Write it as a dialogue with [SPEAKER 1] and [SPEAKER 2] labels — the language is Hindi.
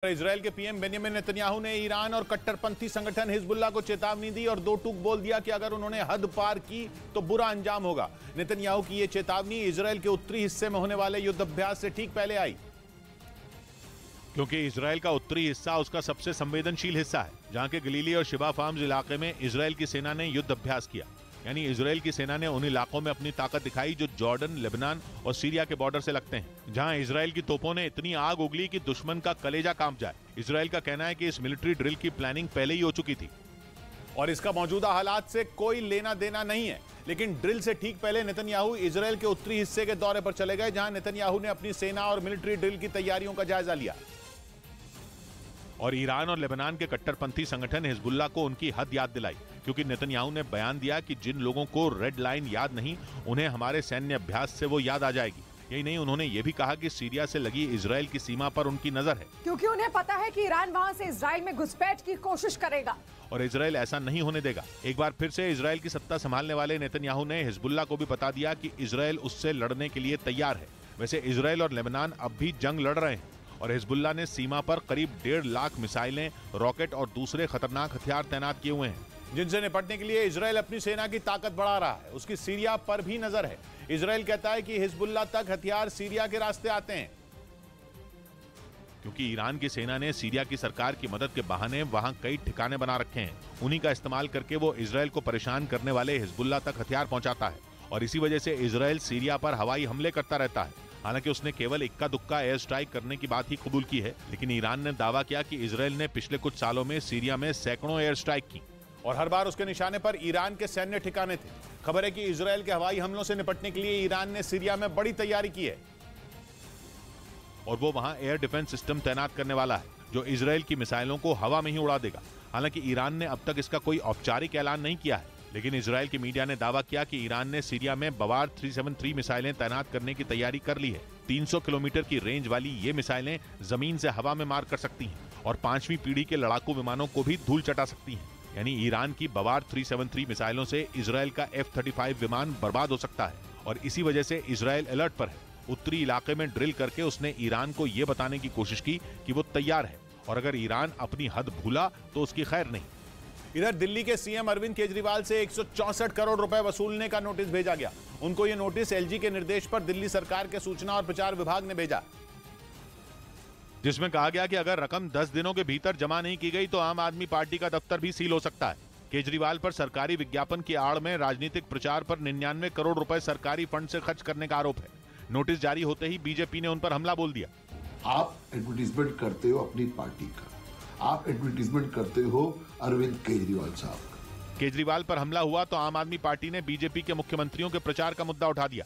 [SPEAKER 1] इजराइल के पीएम बेंजामिन नेतन्याहू ने ईरान और कट्टरपंथी संगठन हिजबुल्लाह को चेतावनी दी और दो टूक बोल दिया कि अगर उन्होंने हद पार की तो बुरा अंजाम होगा। नेतन्याहू की यह चेतावनी इजराइल के उत्तरी हिस्से में होने वाले युद्धाभ्यास से ठीक पहले आई, क्योंकि इजराइल का उत्तरी हिस्सा उसका सबसे संवेदनशील हिस्सा है, जहां के गलीली और शिबा फार्म्स इलाके में इजराइल की सेना ने युद्ध अभ्यास किया। यानी इजराइल की सेना ने उन इलाकों में अपनी ताकत दिखाई जो जॉर्डन, लेबनान और सीरिया के बॉर्डर से लगते हैं, जहां इजराइल की तोपों ने इतनी आग उगली कि दुश्मन का कलेजा कांप जाए। इजराइल का कहना है कि इस मिलिट्री ड्रिल की प्लानिंग पहले ही हो चुकी थी और इसका मौजूदा हालात से कोई लेना देना नहीं है। लेकिन ड्रिल से ठीक पहले नेतन्याहू इजराइल के उत्तरी हिस्से के दौरे पर चले गए, जहां नेतन्याहू ने अपनी सेना और मिलिट्री ड्रिल की तैयारियों का जायजा लिया और ईरान और लेबनान के कट्टरपंथी संगठन हिजबुल्लाह को उनकी हद याद दिलाई, क्योंकि नेतन्याहू ने बयान दिया कि जिन लोगों को रेड लाइन याद नहीं, उन्हें हमारे सैन्य अभ्यास से वो याद आ जाएगी। यही नहीं, उन्होंने ये भी कहा कि सीरिया से लगी इजराइल की सीमा पर उनकी नजर है,
[SPEAKER 2] क्योंकि उन्हें पता है कि ईरान वहां से इजराइल में घुसपैठ की कोशिश करेगा
[SPEAKER 1] और इजराइल ऐसा नहीं होने देगा। एक बार फिर से इजराइल की सत्ता संभालने वाले नेतन्याहू ने हिजबुल्लाह को भी बता दिया कि इजराइल उससे लड़ने के लिए तैयार है। वैसे इजराइल और लेबनान अब भी जंग लड़ रहे हैं और हिजबुल्लाह ने सीमा पर करीब 1.5 लाख मिसाइलें, रॉकेट और दूसरे खतरनाक हथियार तैनात किए हुए हैं, जिनसे निपटने के लिए इजराइल अपनी सेना की ताकत बढ़ा रहा है। उसकी सीरिया पर भी नजर है। इजराइल कहता है कि हिजबुल्लाह तक हथियार सीरिया के रास्ते आते हैं, क्योंकि ईरान की सेना ने सीरिया की सरकार की मदद के बहाने वहां कई ठिकाने बना रखे हैं। उन्हीं का इस्तेमाल करके वो इजराइल को परेशान करने वाले हिजबुल्लाह तक हथियार पहुंचाता है और इसी वजह से इजराइल सीरिया पर हवाई हमले करता रहता है। हालांकि उसने केवल इक्का दुक्का एयर स्ट्राइक करने की बात ही कबूल की है, लेकिन ईरान ने दावा किया कि इजराइल ने पिछले कुछ सालों में सीरिया में सैकड़ों एयर स्ट्राइक की और हर बार उसके निशाने पर ईरान के सैन्य ठिकाने थे। खबर है कि इजराइल के हवाई हमलों से निपटने के लिए ईरान ने सीरिया में बड़ी तैयारी की है और वो वहां एयर डिफेंस सिस्टम तैनात करने वाला है, जो इजराइल की मिसाइलों को हवा में ही उड़ा देगा। हालांकि ईरान ने अब तक इसका कोई औपचारिक ऐलान नहीं किया है, लेकिन इजराइल की मीडिया ने दावा किया कि ईरान ने सीरिया में बवार 373 मिसाइलें तैनात करने की तैयारी कर ली है। 300 किलोमीटर की रेंज वाली ये मिसाइलें जमीन से हवा में मार कर सकती हैं और 5वीं पीढ़ी के लड़ाकू विमानों को भी धूल चटा सकती हैं। यानी ईरान की बवार 373 मिसाइलों से इजराइल का F-35 विमान बर्बाद हो सकता है और इसी वजह से इजराइल अलर्ट पर है। उत्तरी इलाके में ड्रिल करके उसने ईरान को यह बताने की कोशिश की कि वो तैयार है और अगर ईरान अपनी हद भूला तो उसकी खैर नहीं। इधर दिल्ली के सीएम अरविंद केजरीवाल से 164 करोड़ रुपए वसूलने का नोटिस भेजा गया। उनको यह नोटिस एलजी के निर्देश पर दिल्ली सरकार के सूचना और प्रचार विभाग ने भेजा, जिसमें कहा गया कि अगर रकम 10 दिनों के भीतर जमा नहीं की गई तो आम आदमी पार्टी का दफ्तर भी सील हो सकता है। केजरीवाल पर सरकारी विज्ञापन की आड़ में राजनीतिक प्रचार पर 99 करोड़ रुपए सरकारी फंड से खर्च करने का आरोप है। नोटिस जारी होते ही बीजेपी ने उन पर हमला बोल दिया।
[SPEAKER 3] आप एडवर्टीजमेंट करते हो अपनी पार्टी का, आप एडवर्टीजमेंट करते हो अरविंद केजरीवाल साहब का।
[SPEAKER 1] केजरीवाल पर हमला हुआ तो आम आदमी पार्टी ने बीजेपी के मुख्यमंत्रियों के प्रचार का मुद्दा उठा दिया।